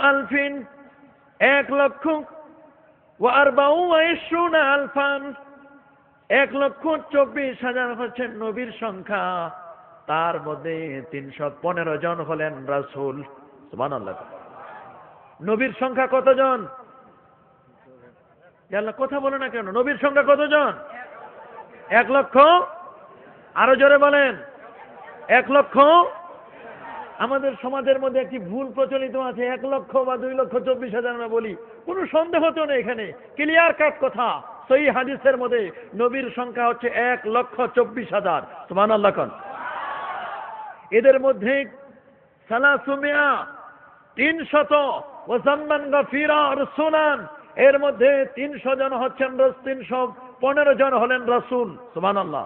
আলফিন, 1,24,000 আলফান, 1,24,000 হচ্ছেন নবীর সংখ্যা। তার মধ্যে 315 জন হলেন রাসূল। সুবহানাল্লাহ। নবীর সংখ্যা কতজন? আল্লাহ কথা বলে না কেন? নবীর সংখ্যা কতজন? 1 লক্ষ। আরো জোরে বলেন, 1 লক্ষ। আমাদের সমাজের মধ্যে একটি ভুল প্রচলিত আছে, 1 লক্ষ বা 2,24,000 আমরা বলি। কোনো সন্দেহ তো নেই, এখানে ক্লিয়ার কাট কথা। সহিহ হাদিসের মধ্যে নবীর সংখ্যা হচ্ছে 1,24,000। সুবহানাল্লাহ কোন। এদের মধ্যে 300 ওয়াজাম্মান গাফিরা রাসূলান, এর মধ্যে 300 জন হচ্ছেন 315 জন হলেন রাসূল। সুবহানাল্লাহ।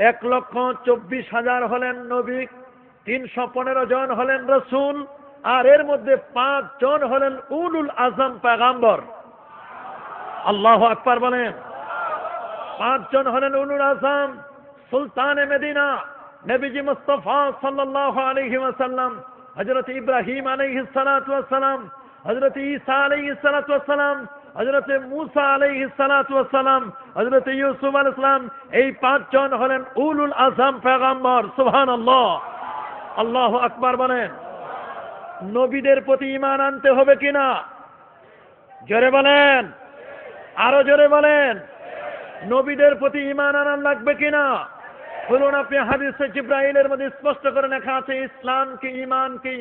1,24,000 হলেন নবী, 315 জন হলেন রাসূল, আর এর মধ্যে 5 জন হলেন উলুল আজম পয়গম্বর। আল্লাহু আকবার বলেন। 5 জন হলেন উলুল আজম, সুলতানে মদিনা নবীজি মুস্তাফা সাল্লাল্লাহু আলাইহি ওয়াসাল্লাম, হযরত ইব্রাহিম আলাইহিস সালাতু ওয়াস সালাম, হযরত ঈসা আলাইহিস সালাতু ওয়াস সালাম, হযরত মুসা আলাইহিস সালাতু ওয়াস সালাম, হযরত ইউসুফ আলাইহিস সালাম। এই 5 জন হলেন উলুল আজম পয়গম্বর। সুবহানাল্লাহ। আল্লাহু আকবার বলেন। নবীদের প্রতি ঈমান আনতে হবে কিনা? জোরে বলেন, আরো জোরে বলেন। নবীদের প্রতি ঈমান আনা লাগবে কিনা? বলুন আপনি। হাদিসে জিবরাইলের মধ্যে স্পষ্ট করে লেখা আছে ইসলাম কি, ঈমান কি।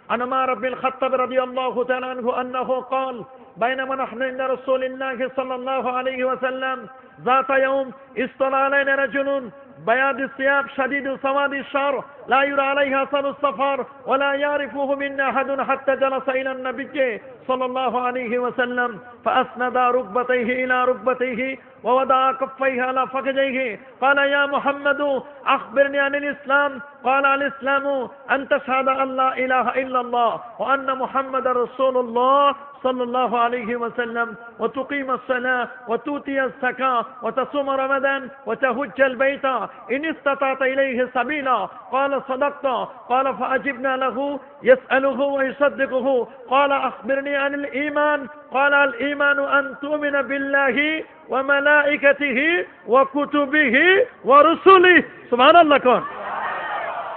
عن عمر بن الخطاب رضي الله تعالى عنه أنه قال بينما نحن عند رسول الله صلى الله عليه وسلم ذات يوم اصطلع علينا رجل بياض الثياب شديد سواد الشعر لا يرى عليه أثر السفر ولا يعرفه منا أحد حتى جلس إلى النبي صلى الله عليه وسلم فأسند ركبتيه إلى ركبتيه ووضع كفيه على فخذيه قال يا محمد أخبرني عن الإسلام قال الإسلام أن تشهد أن لا إله إلا الله وأن محمد رسول الله صلى الله عليه وسلم وتقيم الصلاة وتؤتي الزكاة وتصوم رمضان وتحج البيت إن استطعت إليه سبيلا قال صدقت قال فأجبنا له يسأله ويصدقه قال أخبرني عن الإيمان قال الإيمان أن تؤمن بالله وملائكته وكتبه ورسله سبحان الله كون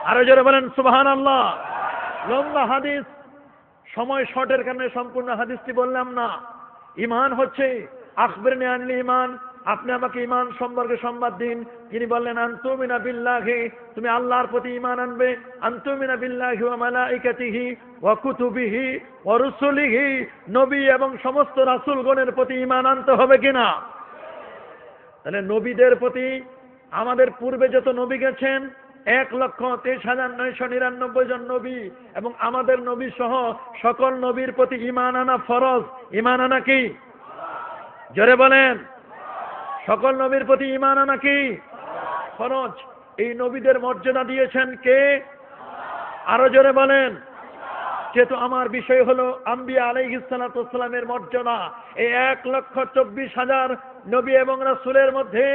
আরো জোরে বলেন সুবহানাল্লাহ। লম্বা হাদিস, সময় শর্টের কারণে সম্পূর্ণ হাদিসটি বললাম না। ঈমান হচ্ছে আখবিরনি আনিল ঈমান, আপনি আমাকে ঈমান সম্পর্কে সংবাদ দিন। তিনি বললেন আনতুমিনা বিল্লাহি, তুমি আল্লাহর প্রতি ঈমান আনবে। আনতুমিনা বিল্লাহি ওয়া মালাইকাতিহি ওয়া কুতুবিহি ওয়া রুসুলিহি, নবী এবং সমস্ত রাসূলগণের প্রতি ঈমান আনতে হবে কিনা? তাহলে নবীদের প্রতি, আমাদের পূর্বে যত নবী গেছেন 1,23,999 জন নবী, এবং আমাদের নবী সহ সকল নবীর প্রতি ঈমান আনা ফরজ। ঈমান আনা কি? জোরে বলেন। সকল নবীর প্রতি ঈমান আনা কি? ফরজ। এই নবীদের মর্যাদা দিয়েছেন কে? আরো জোরে বলেন। যেহেতু আমার বিষয় হলো আম্বিয়া আলাইহিস সালাতু ওয়াস সালামের মর্যাদা, এই 1,24,000 নবী এবং রাসূলের মধ্যে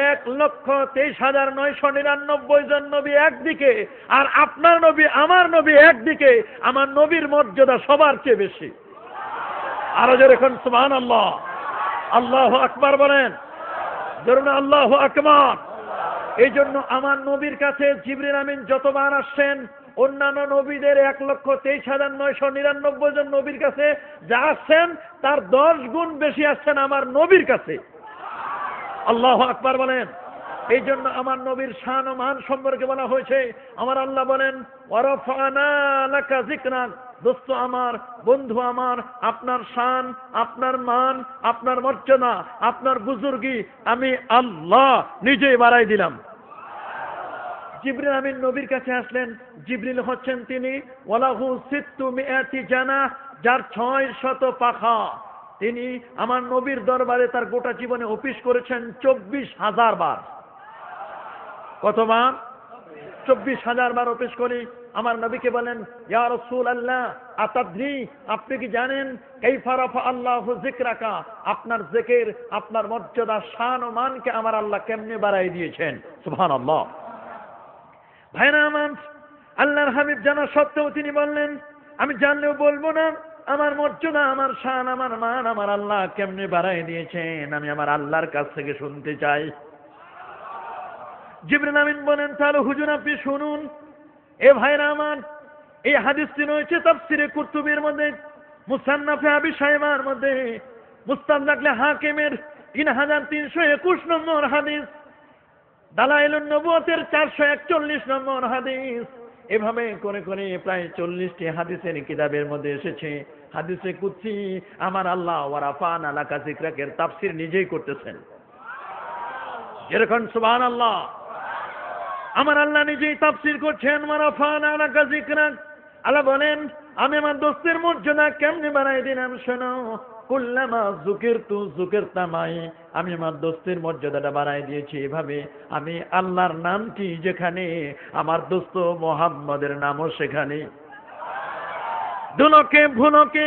1,23,999 জন নবী একদিকে, আর আপনার নবী আমার নবী একদিকে। আমার নবীর মর্যাদা সবার চেয়ে বেশি। আরো জোরে কোন সুবহানাল্লাহ। আল্লাহু আকবার বলেন। ধরুন আল্লাহু আকবার। এই জন্য আমার নবীর কাছে জিবরিল আমিন যতবার আসছেন, অন্যান্য নবীদের 1,23,999 জন নবীর কাছে যা আসছেন তার 10 গুণ বেশি আসছেন আমার নবীর কাছে। আল্লাহু আকবার বলেন। এই জন্য আমার নবীর শান ও মান সম্পর্কে বলা হয়েছে, আমার আল্লাহ বলেন ওয়ারাফানা লাকা যিকরাক, দোস্ত আমার, বন্ধু আমার, আপনার শান, আপনার মান, আপনার মর্যাদা, আপনার বুজুর্গি আমি আল্লাহ নিজেই বাড়াই দিলাম। জিবরিল আমিন নবীর কাছে আসলেন। জিবরিল হচ্ছেন তিনি ওয়ালাহু সিত্তু মিআতি জানাহ, যার 600 পাখা। তিনি আমার নবীর দরবারে তার গোটা জীবনে অফিস করেছেন 24,000 বার। কতবার? 24,000 বার অফিস করি। আমার নবীকে বলেন ইয়া রাসূলুল্লাহ আতাদরি, আপনি কি জানেন কাইফা রাফা আল্লাহু যিকরাকা, আপনার জিকির, আপনার মর্যাদা, শান ও মানকে আমার আল্লাহ কেমনে বাড়াই দিয়েছেন। সুবহানাল্লাহ। ভাইরা আমার, আল্লাহর হাবিব জানা সত্ত্বেও তিনি বললেন আমি জানলেও বলবো না আমার মর্যাদা, আমার শান, আমার মান আমার আল্লাহ কেমনে বাড়াই দিয়েছেন, আমি আমার আল্লাহর কাছ থেকে শুনতে চাই। জিবরিল আমিন বলেন, তাহলে হুজুর আপনি শুনুন। এ ভাইরা আমার, এই হাদিসটি রয়েছে তাফসিরে কুরতুবির মধ্যে, মুসান্নাফে আবি শাইবার মধ্যে, মুস্তাদরাক হাকিমের 3321 নম্বর হাদিস, দালাইলুন নবুয়তের 441 নম্বর হাদিস। এভাবে করে করে প্রায় 40টি হাদিসের কিতাবের মধ্যে এসেছে। হাদিসে কুদসি আমার আল্লাহ ওয়া রাফা'না লাকা যিকরাকের তাফসীর নিজেই করতেছেন। যেরকম সুবহানাল্লাহ, আমার আল্লাহ নিজেই তাফসীর করছেন ওয়া রাফা'না লাকা যিকরাক। আল্লাহ বলেন, আমি আমার দোস্তের মর্যাদা কেমনে বাড়াই দিলাম শোনো। কুল্লামা যুকিরতু যুকিরতা মাই, আমি আমার দোস্তের মর্যাদাটা বাড়াই দিয়েছি এভাবে, আমি আল্লাহর নামটি যেখানে আমার দোস্ত মুহাম্মদের নামও সেখানে। দুলকে ভুলকে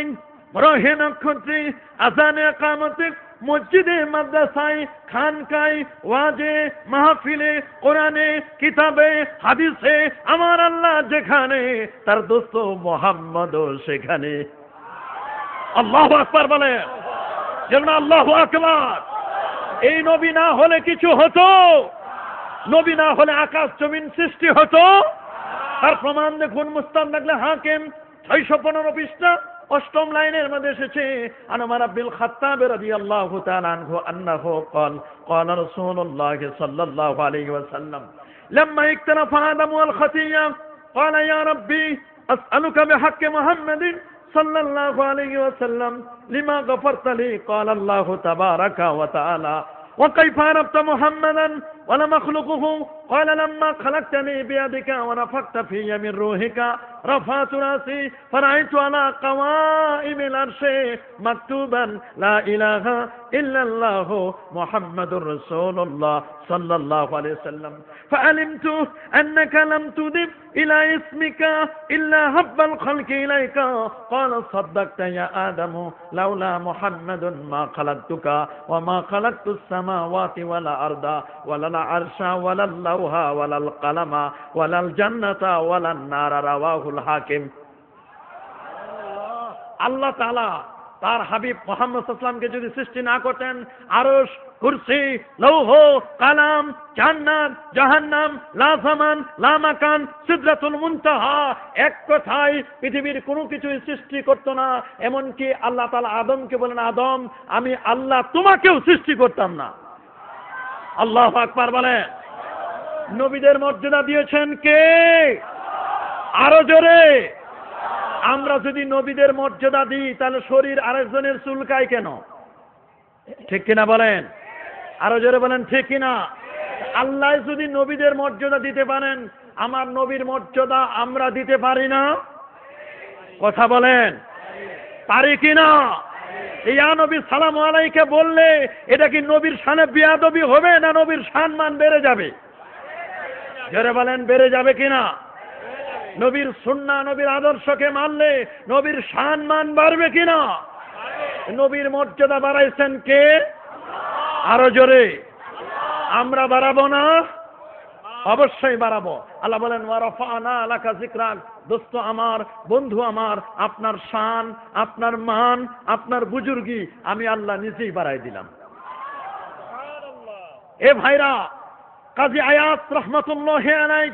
রহে নক্ষত্রে আজানে কামতে মসজিদে মাদ্রাসায় খানকায় ওয়াজে মাহফিলে কোরআনে কিতাবে হাদিসে আমার আল্লাহ যেখানে তার দোস্ত মুহাম্মদও সেখানে। আল্লাহু আকবার বলে, যেন আল্লাহু আকবার। এই নবী না হলে কিছু হতো? নবী না হলে আকাশ জমিন সৃষ্টি হতো? তার প্রমাণ দেখুন, মুস্তাদরাক হাকিম 615 পৃষ্ঠা 8ম লাইনের মধ্যে এসেছে, আন উমর ইবনুল খাত্তাব রাদিয়াল্লাহু তাআলা আনহু আন্নাহু ক্বালা রাসূলুল্লাহ সাল্লাল্লাহু আলাইহি ওয়াসাল্লাম লাম্মা ইকতারাফা আদম ওয়াল খাতিয়া ক্বালা ইয়া রাব্বি আসআলুকা বিহাক্কি মুহাম্মাদিন সাল্লাল্লাহু আলাইহি ওয়াসাল্লাম লিমা গফারতা লি। ক্বালা আল্লাহু তাবারাকা ওয়া তাআলা ওয়া কাইফা আরাফতা মুহাম্মাদান ওয়া লা মাখলুকুহু। ক্বালা লাম্মা খালাকতানি বিয়াদিকা ওয়া নাফাখতা ফিয়া মিন রূহিকা রাফা'তু রাসি ফারাআইতু আলা কাওয়াইমিল আরশি মাকতুবান লা ইলাহা ইল্লাল্লাহু মুহাম্মাদুর রাসূলুল্লাহ সাল্লাল্লাহু আলাইহি ওয়াসাল্লাম ফাআলিমতু আন্নাকা লাম তুদিব ইলা ইসমিকা ইল্লা হাব্বাল খালকি ইলাইকা। ক্বালা সাদ্দাকতা ইয়া আদামু লাউলা মুহাম্মাদুন মা খালাকতুকা ওয়া মা খালাকতুস সামাওয়াতি ওয়াল আরদা ওয়ালাল আরশা ওয়ালাল লাওহা ওয়ালাল কালামা ওয়ালাল জান্নাতা ওয়ালান নারা। রাওয়াহুল হাকিম। আল্লাহ তাআলা তার হাবিব মুহাম্মদ সাল্লাল্লাহু আলাইহি ওয়াসাল্লামকে যদি সৃষ্টি না করতেন, আরশ, কুরসি, লৌহ, কালাম, জান্নাত, জাহান্নাম, লা জামান, লা মাকান, সিদরাতুল মুনতাহা, এক কথায় পৃথিবীর কোনো কিছুই সৃষ্টি করতো না। এমনকি আল্লাহ তাআলা আদমকে বলেন, আদম আমি আল্লাহ তোমাকেও সৃষ্টি করতাম না। আল্লাহু আকবার বলে। নবীদের মর্যাদা দিয়েছেন কে? আরো জোরে। আমরা যদি নবীদের মর্যাদা দিই তাহলে শরীর আরেকজনের চুলকায় কেন? ঠিক কিনা বলেন? আরো জোরে বলেন, ঠিক কিনা? আল্লাহ যদি নবীদের মর্যাদা দিতে পারেন, আমার নবীর মর্যাদা আমরা দিতে পারি না? কথা বলেন, পারি কিনা? ইয়া নবী সালামু আলাইকা বললে এটা কি নবীর শানে বিয়াদবি হবে না নবীর সম্মান বেড়ে যাবে? জোরে বলেন, বেড়ে যাবে কিনা? নবীর সুন্নাহ নবীর আদর্শকে মানলে নবীর সম্মান বাড়বে কিনা? নবীর মর্যাদা বাড়াইছেন কে? আরো জোরে। আমরা বাড়াবো না? অবশ্যই বাড়াবো। আল্লাহ বলেন, ওয়া রাফা'না লাকা যিকরাক। দোস্ত আমার, বন্ধু আমার, আপনার শান, আপনার মান, আপনার বুজুর্গি আমি আল্লাহ নিজেই বাড়াই দিলাম। এ ভাইরা, কাজী আয়াত রাহমাতুল্লাহি আলাইহি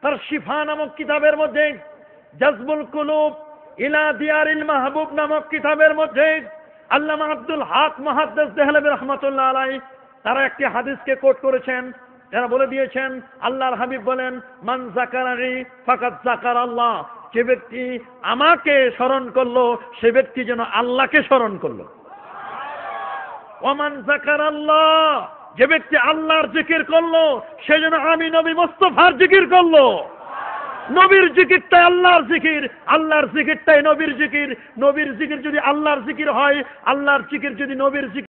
তার শিফা নামক কিতাবের মধ্যে, জাযবুল কুলুব ইলা দিয়ারিল মাহবুব নামক কিতাবের মধ্যে আল্লামা আব্দুল হক মুহাদ্দিস দেহলভী রাহমাতুল্লাহ আলাইহি তারা একটি হাদিসকে কোট করেছেন। যারা বলে দিয়েছেন, আল্লাহর হাবিব বলেন, মান যাকারানি ফাকাদ যাকারাল্লাহ। যে ব্যক্তি আমাকে স্মরণ করলো সে ব্যক্তি যেন আল্লাহকে স্মরণ করলো। ওয়া মান যাকারাল্লাহ, যে ব্যক্তি আল্লাহর জিকির করলো সে যেন আমি নবী মুস্তাফার জিকির করলো। নবীর জিকিরটাই আল্লাহর জিকির, আল্লাহর জিকিরটাই নবীর জিকির। নবীর জিকির যদি আল্লাহর জিকির হয়, আল্লাহর জিকির যদি নবীর জিকির